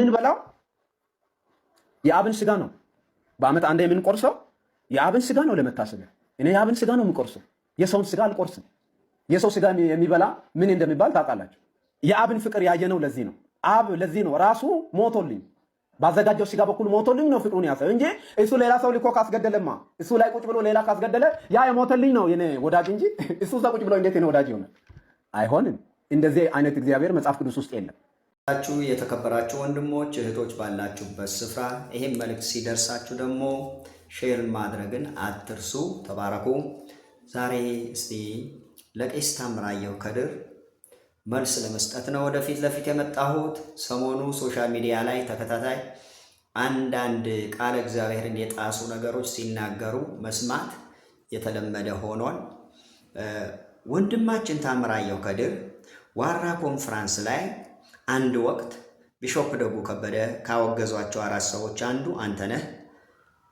ምን በላው የአብን ስጋ ነው። በአመት አንዴ የምንቆርሰው የአብን ስጋ ነው ለመታሰቢያ። እኔ የአብን ስጋ ነው የምቆርሰው፣ የሰውን ስጋ አልቆርስም። የሰው ስጋ የሚበላ ምን እንደሚባል ታውቃላችሁ። የአብን ፍቅር ያየነው ለዚህ ነው። አብ ለዚህ ነው ራሱ ሞቶልኝ ባዘጋጀው ስጋ በኩል ሞቶልኝ ነው ፍቅሩን ያሳየው እንጂ እሱ ሌላ ሰው ልኮ ካስገደለማ እሱ ላይ ቁጭ ብሎ ሌላ ካስገደለ ያ የሞተልኝ ነው የኔ ወዳጅ እንጂ እሱ እዛ ቁጭ ብሎ እንዴት የኔ ወዳጅ ይሆናል? አይሆንም። እንደዚህ አይነት እግዚአብሔር መጽሐፍ ቅዱስ ውስጥ የለም። የተከበራችሁ ወንድሞች እህቶች ባላችሁበት ስፍራ ይሄን መልእክት ሲደርሳችሁ ደግሞ ሼር ማድረግን አትርሱ። ተባረኩ። ዛሬ እስቲ ለቄስ ታምራየሁ ከድር መልስ ለመስጠት ነው ወደፊት ለፊት የመጣሁት። ሰሞኑ ሶሻል ሚዲያ ላይ ተከታታይ አንዳንድ ቃለ እግዚአብሔርን የጣሱ ነገሮች ሲናገሩ መስማት የተለመደ ሆኗል። ወንድማችን ታምራየሁ ከድር ዋራ ኮንፈረንስ ላይ አንድ ወቅት ቢሾፕ ደጉ ከበደ ካወገዟቸው 4 ሰዎች አንዱ አንተ ነህ።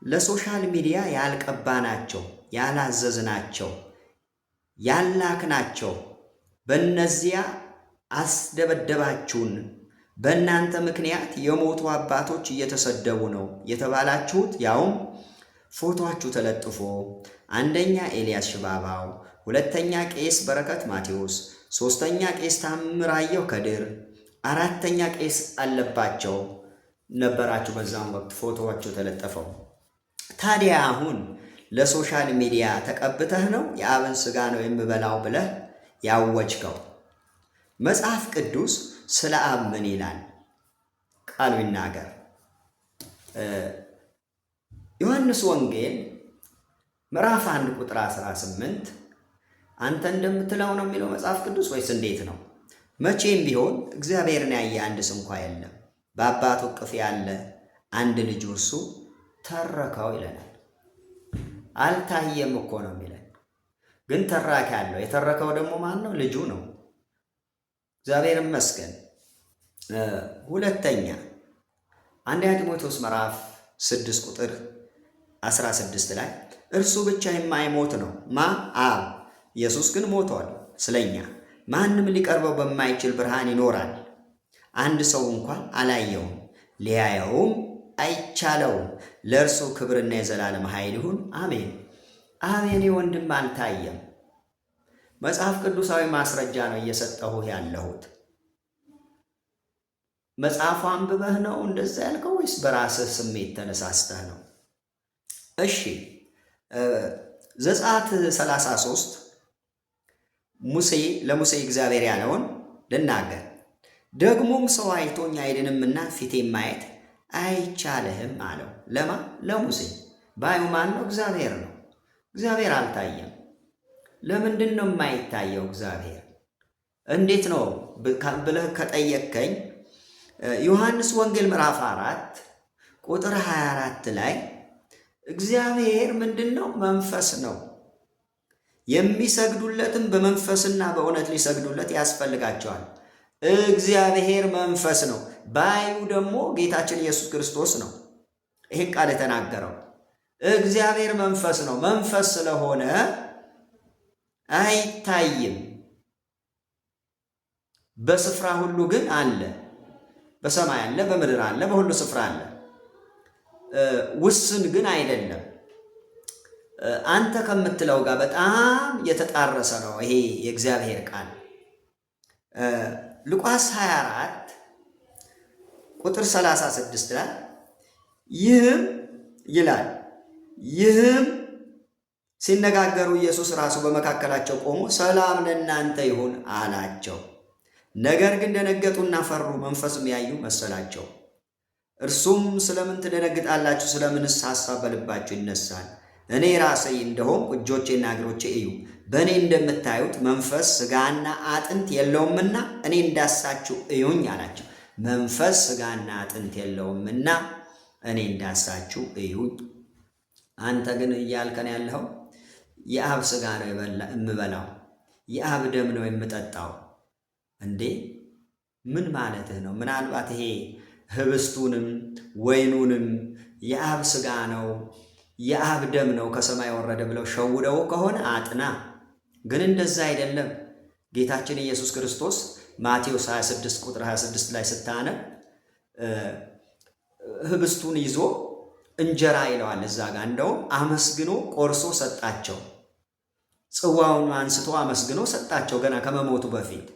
ለሶሻል ሚዲያ ያልቀባናቸው፣ ያላዘዝናቸው፣ ያላክናቸው በእነዚያ አስደበደባችሁን። በእናንተ ምክንያት የሞቱ አባቶች እየተሰደቡ ነው የተባላችሁት። ያውም ፎቶአችሁ ተለጥፎ አንደኛ ኤልያስ ሽባባው፣ ሁለተኛ ቄስ በረከት ማቴዎስ፣ ሶስተኛ ቄስ ታምራየሁ ከድር፣ አራተኛ ቄስ አለባቸው ነበራችሁ። በዛም ወቅት ፎቶአችሁ ተለጠፈው። ታዲያ አሁን ለሶሻል ሚዲያ ተቀብተህ ነው የአብን ስጋ ነው የምበላው ብለህ ያወጅከው። መጽሐፍ ቅዱስ ስለ አብ ምን ይላል? ቃሉ ይናገር። ዮሐንስ ወንጌል ምዕራፍ 1 ቁጥር 18 አንተ እንደምትለው ነው የሚለው መጽሐፍ ቅዱስ ወይስ እንዴት ነው? መቼም ቢሆን እግዚአብሔርን ያየ አንድ ስንኳ የለም፣ በአባቱ እቅፍ ያለ አንድ ልጁ እርሱ ተረከው ይለናል። አልታየም እኮ ነው የሚለን፣ ግን ተራኪ አለው። የተረከው ደግሞ ማን ነው? ልጁ ነው። እግዚአብሔር ይመስገን። ሁለተኛ አንደኛ ጢሞቴዎስ ምዕራፍ 6 ቁጥር 16 ላይ እርሱ ብቻ የማይሞት ነው አብ፣ ኢየሱስ ግን ሞቷል ስለኛ፣ ማንም ሊቀርበው በማይችል ብርሃን ይኖራል። አንድ ሰው እንኳን አላየውም፣ ሊያየውም አይቻለውም። ለእርሱ ክብርና የዘላለም ኃይል ይሁን አሜን። አብ የኔ ወንድም አልታየም። መጽሐፍ ቅዱሳዊ ማስረጃ ነው እየሰጠሁህ ያለሁት። መጽሐፉ አንብበህ ነው እንደዛ ያልከው ወይስ በራስህ ስሜት ተነሳስተህ ነው? እሺ ዘጸአት 33 ለሙሴ እግዚአብሔር ያለውን ልናገር። ደግሞም ሰው አይቶኝ አይድንምና ፊቴን ማየት አይቻልህም አለው። ለማ ለሙሴ። ባዩ ማን ነው? እግዚአብሔር ነው። እግዚአብሔር አልታየም። ለምንድን ነው የማይታየው እግዚአብሔር? እንዴት ነው ብለህ ከጠየቅከኝ ዮሐንስ ወንጌል ምዕራፍ 4 ቁጥር 24 ላይ እግዚአብሔር ምንድን ነው? መንፈስ ነው። የሚሰግዱለትም በመንፈስና በእውነት ሊሰግዱለት ያስፈልጋቸዋል። እግዚአብሔር መንፈስ ነው። ባዩ ደግሞ ጌታችን ኢየሱስ ክርስቶስ ነው። ይህን ቃል የተናገረው እግዚአብሔር መንፈስ ነው። መንፈስ ስለሆነ አይታይም። በስፍራ ሁሉ ግን አለ። በሰማይ አለ፣ በምድር አለ፣ በሁሉ ስፍራ አለ። ውስን ግን አይደለም። አንተ ከምትለው ጋር በጣም የተጣረሰ ነው ይሄ የእግዚአብሔር ቃል። ሉቃስ 24 ቁጥር 36 ላይ ይህም ይላል። ይህም ሲነጋገሩ ኢየሱስ ራሱ በመካከላቸው ቆሞ ሰላም ለእናንተ ይሁን አላቸው። ነገር ግን ደነገጡና ፈሩ፣ መንፈስም ያዩ መሰላቸው። እርሱም ስለምን ትደነግጣላችሁ? ስለምንስ ሐሳብ በልባችሁ ይነሳል? እኔ ራሴ እንደሆንኩ እጆቼና እግሮቼ እዩ። በእኔ እንደምታዩት መንፈስ ሥጋና አጥንት የለውምና እኔ እንዳሳችሁ እዩኝ አላቸው። መንፈስ ሥጋና አጥንት የለውምና እኔ እንዳሳችሁ እዩኝ። አንተ ግን እያልከን ያለው የአብ ሥጋ ነው የምበላው፣ የአብ ደም ነው የምጠጣው። እንዴ ምን ማለትህ ነው? ምናልባት ይሄ ህብስቱንም ወይኑንም የአብ ሥጋ ነው የአብ ደም ነው ከሰማይ ወረደ ብለው ሸውደው ከሆነ አጥና። ግን እንደዛ አይደለም። ጌታችን ኢየሱስ ክርስቶስ ማቴዎስ 26 ቁጥር 26 ላይ ስታነብ ህብስቱን ይዞ እንጀራ ይለዋል እዛ ጋር። እንደውም አመስግኖ ቆርሶ ሰጣቸው። ጽዋውን አንስቶ አመስግኖ ሰጣቸው ገና ከመሞቱ በፊት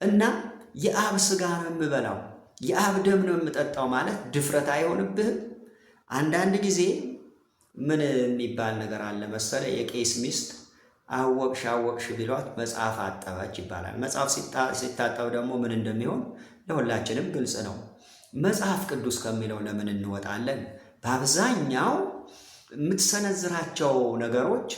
እና የአብ ሥጋ ነው የምበላው የአብ ደም ነው የምጠጣው ማለት ድፍረት አይሆንብህም? አንዳንድ ጊዜ ምን የሚባል ነገር አለ መሰለ፣ የቄስ ሚስት አወቅሽ ቢሏት መጽሐፍ አጠበች ይባላል። መጽሐፍ ሲታጠብ ደግሞ ምን እንደሚሆን ለሁላችንም ግልጽ ነው። መጽሐፍ ቅዱስ ከሚለው ለምን እንወጣለን? በአብዛኛው የምትሰነዝራቸው ነገሮች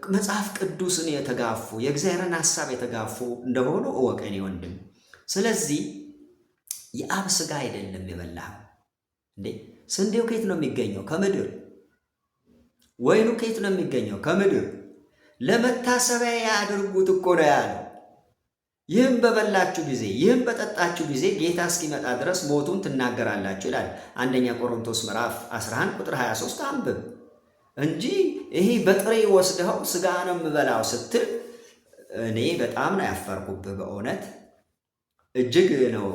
መጽሐፍ ቅዱስን የተጋፉ የእግዚአብሔርን ሐሳብ የተጋፉ እንደሆኑ እወቅ የኔ ወንድም። ስለዚህ የአብ ሥጋ አይደለም የበላኸው እንዴ። ስንዴው ከየት ነው የሚገኘው? ከምድር። ወይኑ ከየት ነው የሚገኘው? ከምድር። ለመታሰቢያ ያድርጉት እኮ ነው ያለው። ይህም በበላችሁ ጊዜ ይህም በጠጣችሁ ጊዜ ጌታ እስኪመጣ ድረስ ሞቱን ትናገራላችሁ ይላል። አንደኛ ቆሮንቶስ ምዕራፍ 11 ቁጥር 23 አንብብ እንጂ ይሄ በጥሬ ወስደው ሥጋ ነው የምበላው ስትል እኔ በጣም ነው ያፈርኩብህ። በእውነት እጅግ ነው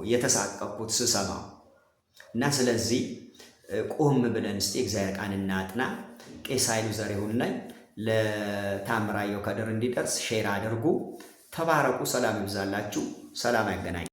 የተሳቀቅኩት ስሰማው። እና ስለዚህ ቆም ብለን እስቲ እግዚአብሔር ቃል እናጥና። ቄስ ኃይሉ ዘሪሁን ነኝ። ለታምራየሁ ከድር እንዲደርስ ሼር አድርጉ። ተባረኩ። ሰላም ይብዛላችሁ። ሰላም ያገናኝ።